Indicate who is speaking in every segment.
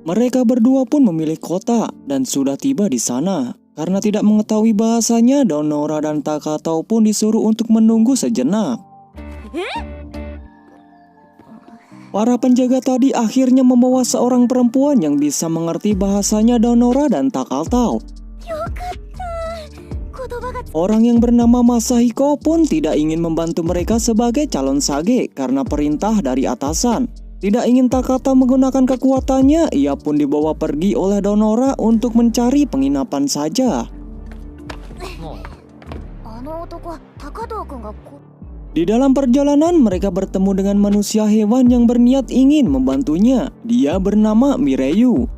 Speaker 1: Mereka berdua pun memilih kota dan sudah tiba di sana. Karena tidak mengetahui bahasanya, Donora dan Takatau pun disuruh untuk menunggu sejenak. Para penjaga tadi akhirnya membawa seorang perempuan yang bisa mengerti bahasanya Donora dan Takatau. Orang yang bernama Masahiko pun tidak ingin membantu mereka sebagai calon sage karena perintah dari atasan. Tidak ingin Takatau menggunakan kekuatannya, ia pun dibawa pergi oleh Donora untuk mencari penginapan saja. Di dalam perjalanan mereka bertemu dengan manusia hewan yang berniat ingin membantunya. Dia bernama Mireyu.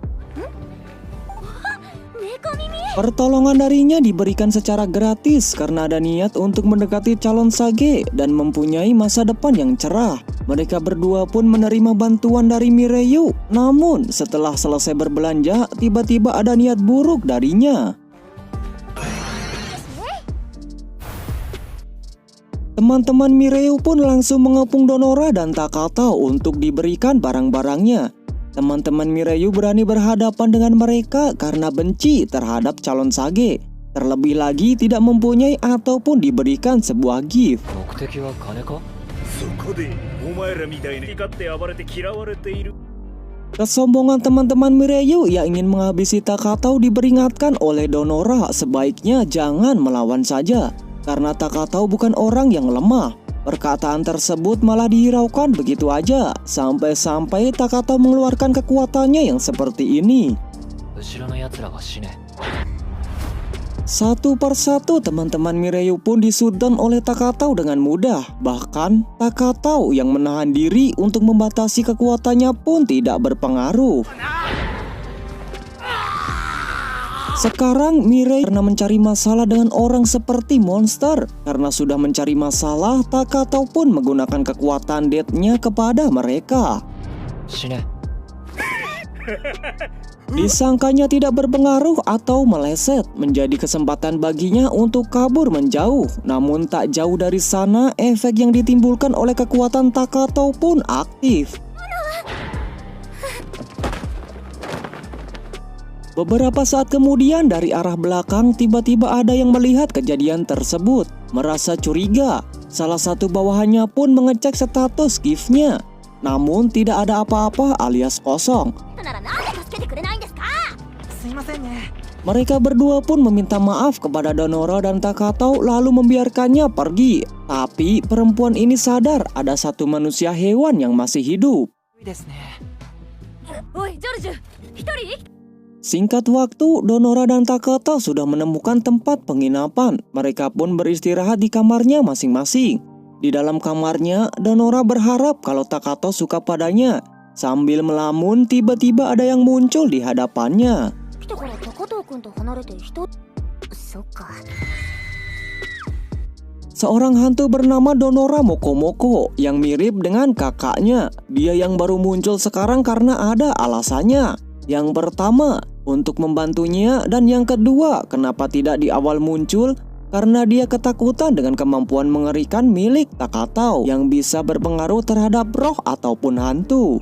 Speaker 1: Pertolongan darinya diberikan secara gratis karena ada niat untuk mendekati calon sage dan mempunyai masa depan yang cerah. Mereka berdua pun menerima bantuan dari Mireyu. Namun setelah selesai berbelanja, tiba-tiba ada niat buruk darinya. Teman-teman Mireyu pun langsung mengepung Donora dan Takatau untuk diberikan barang-barangnya. Teman-teman Mireyu berani berhadapan dengan mereka karena benci terhadap calon sage. Terlebih lagi tidak mempunyai ataupun diberikan sebuah gift. Kesombongan teman-teman Mireyu yang ingin menghabisi Takatau diperingatkan oleh Donora sebaiknya jangan melawan saja. Karena Takatau bukan orang yang lemah. Perkataan tersebut malah dihiraukan begitu aja, sampai-sampai Takatau mengeluarkan kekuatannya yang seperti ini. Satu persatu teman-teman Mireyu pun disuntan oleh Takatau dengan mudah. Bahkan Takatau yang menahan diri untuk membatasi kekuatannya pun tidak berpengaruh. Sekarang Mireyu pernah mencari masalah dengan orang seperti monster. Karena sudah mencari masalah, Takatau pun menggunakan kekuatan death-nya kepada mereka. Disangkanya tidak berpengaruh atau meleset, menjadi kesempatan baginya untuk kabur menjauh. Namun tak jauh dari sana, efek yang ditimbulkan oleh kekuatan Takatau pun aktif. Beberapa saat kemudian dari arah belakang tiba-tiba ada yang melihat kejadian tersebut. Merasa curiga, salah satu bawahannya pun mengecek status gift-nya. Namun tidak ada apa-apa alias kosong. Mereka berdua pun meminta maaf kepada Donora dan Takatau lalu membiarkannya pergi. Tapi perempuan ini sadar ada satu manusia hewan yang masih hidup. Singkat waktu, Donora dan Takatau sudah menemukan tempat penginapan. Mereka pun beristirahat di kamarnya masing-masing. Di dalam kamarnya, Donora berharap kalau Takatau suka padanya. Sambil melamun, tiba-tiba ada yang muncul di hadapannya. Seorang hantu bernama Donora Mokomoko yang mirip dengan kakaknya. Dia yang baru muncul sekarang karena ada alasannya. Yang pertama, untuk membantunya, dan yang kedua, kenapa tidak di awal muncul? Karena dia ketakutan dengan kemampuan mengerikan milik Takatau yang bisa berpengaruh terhadap roh ataupun hantu.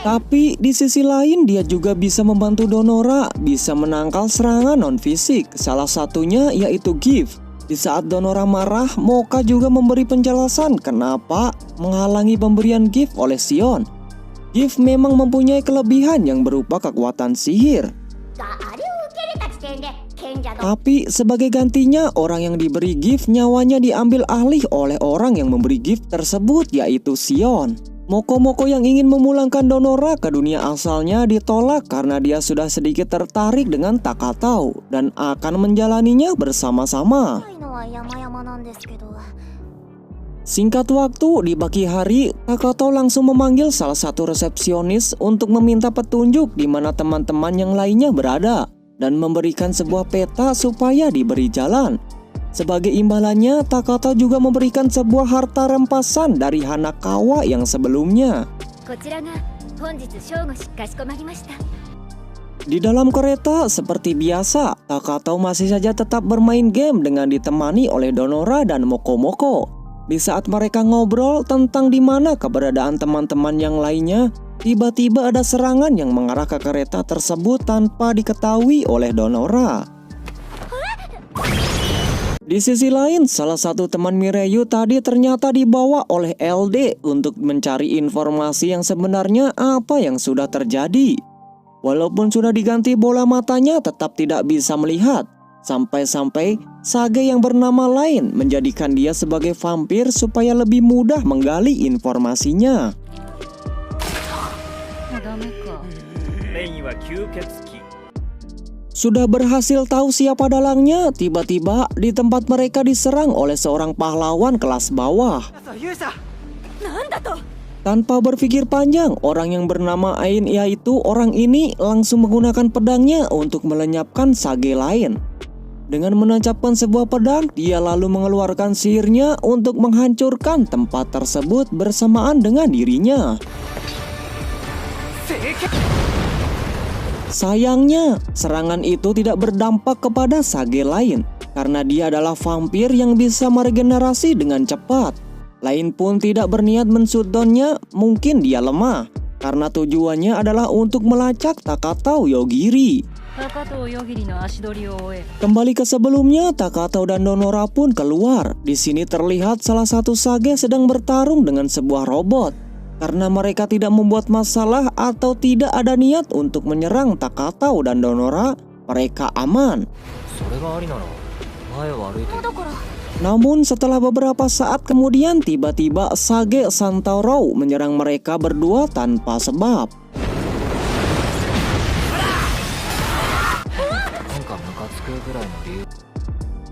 Speaker 1: Tapi di sisi lain dia juga bisa membantu Donora, bisa menangkal serangan non-fisik. Salah satunya yaitu gift. Di saat Donora marah, Moka juga memberi penjelasan kenapa menghalangi pemberian gift oleh Sion. Gift memang mempunyai kelebihan yang berupa kekuatan sihir. Tapi sebagai gantinya, orang yang diberi gift nyawanya diambil alih oleh orang yang memberi gift tersebut, yaitu Sion. Mokomoko yang ingin memulangkan Donora ke dunia asalnya ditolak karena dia sudah sedikit tertarik dengan Takatau dan akan menjalaninya bersama-sama. Singkat waktu, di pagi hari, Takatau langsung memanggil salah satu resepsionis untuk meminta petunjuk di mana teman-teman yang lainnya berada dan memberikan sebuah peta supaya diberi jalan. Sebagai imbalannya, Takatau juga memberikan sebuah harta rampasan dari Hanakawa yang sebelumnya.
Speaker 2: こちらが本日正午かしこまりました。
Speaker 1: Di dalam kereta, seperti biasa, Takatau masih saja tetap bermain game dengan ditemani oleh Donora dan Mokomoko. Di saat mereka ngobrol tentang di mana keberadaan teman-teman yang lainnya, tiba-tiba ada serangan yang mengarah ke kereta tersebut tanpa diketahui oleh Donora. Di sisi lain, salah satu teman Mireyu tadi ternyata dibawa oleh LD untuk mencari informasi yang sebenarnya apa yang sudah terjadi. Walaupun sudah diganti bola matanya, tetap tidak bisa melihat. Sampai-sampai Sage yang bernama lain menjadikan dia sebagai vampir supaya lebih mudah menggali informasinya. Sudah berhasil tahu siapa dalangnya, tiba-tiba di tempat mereka diserang oleh seorang pahlawan kelas bawah. Tanpa berpikir panjang, orang yang bernama Ain yaitu orang ini langsung menggunakan pedangnya untuk melenyapkan Sage lain. Dengan menancapkan sebuah pedang, dia lalu mengeluarkan sihirnya untuk menghancurkan tempat tersebut bersamaan dengan dirinya. Sayangnya, serangan itu tidak berdampak kepada Sage lain karena dia adalah vampir yang bisa meregenerasi dengan cepat. Lain pun tidak berniat menshutdownnya, mungkin dia lemah karena tujuannya adalah untuk melacak Takatau Yogiri. Kembali ke sebelumnya, Takatau dan Donora pun keluar. Di sini terlihat salah satu Sage sedang bertarung dengan sebuah robot. Karena mereka tidak membuat masalah atau tidak ada niat untuk menyerang Takatau dan Donora, mereka aman. Namun setelah beberapa saat kemudian tiba-tiba Sage Santauro menyerang mereka berdua tanpa sebab.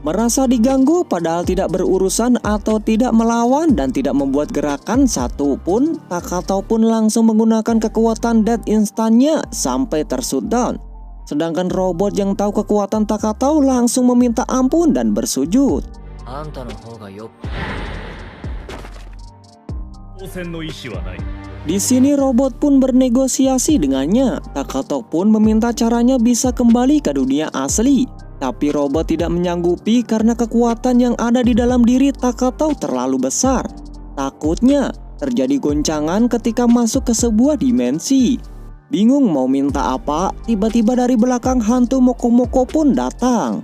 Speaker 1: Merasa diganggu padahal tidak berurusan atau tidak melawan dan tidak membuat gerakan satupun, Takatau pun langsung menggunakan kekuatan Death Instant-nya sampai tershutdown. Sedangkan robot yang tahu kekuatan Takatau langsung meminta ampun dan bersujud. Di sini robot pun bernegosiasi dengannya. Takatau pun meminta caranya bisa kembali ke dunia asli. Tapi robot tidak menyanggupi karena kekuatan yang ada di dalam diri Takatau terlalu besar. Takutnya terjadi goncangan ketika masuk ke sebuah dimensi. Bingung mau minta apa, tiba-tiba dari belakang hantu Mokomoko pun datang.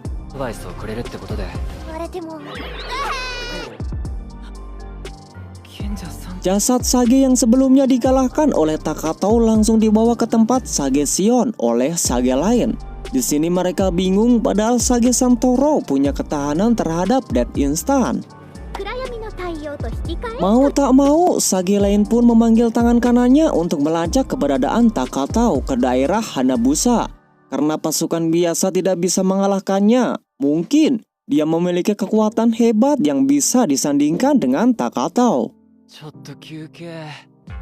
Speaker 1: Jasad Sage yang sebelumnya dikalahkan oleh Takatau langsung dibawa ke tempat Sage Shion oleh Sage lain. Di sini mereka bingung padahal Sage Santoro punya ketahanan terhadap Death Instant. Mau tak mau, Sage lain pun memanggil tangan kanannya untuk melacak keberadaan Takatau ke daerah Hanabusa. Karena pasukan biasa tidak bisa mengalahkannya, mungkin dia memiliki kekuatan hebat yang bisa disandingkan dengan Takatau.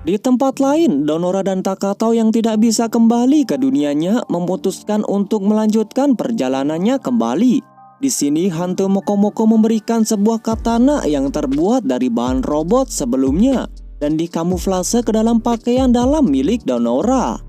Speaker 1: Di tempat lain, Donora dan Takatau yang tidak bisa kembali ke dunianya memutuskan untuk melanjutkan perjalanannya kembali. Di sini hantu Mokomoko memberikan sebuah katana yang terbuat dari bahan robot sebelumnya dan dikamuflase ke dalam pakaian dalam milik Donora.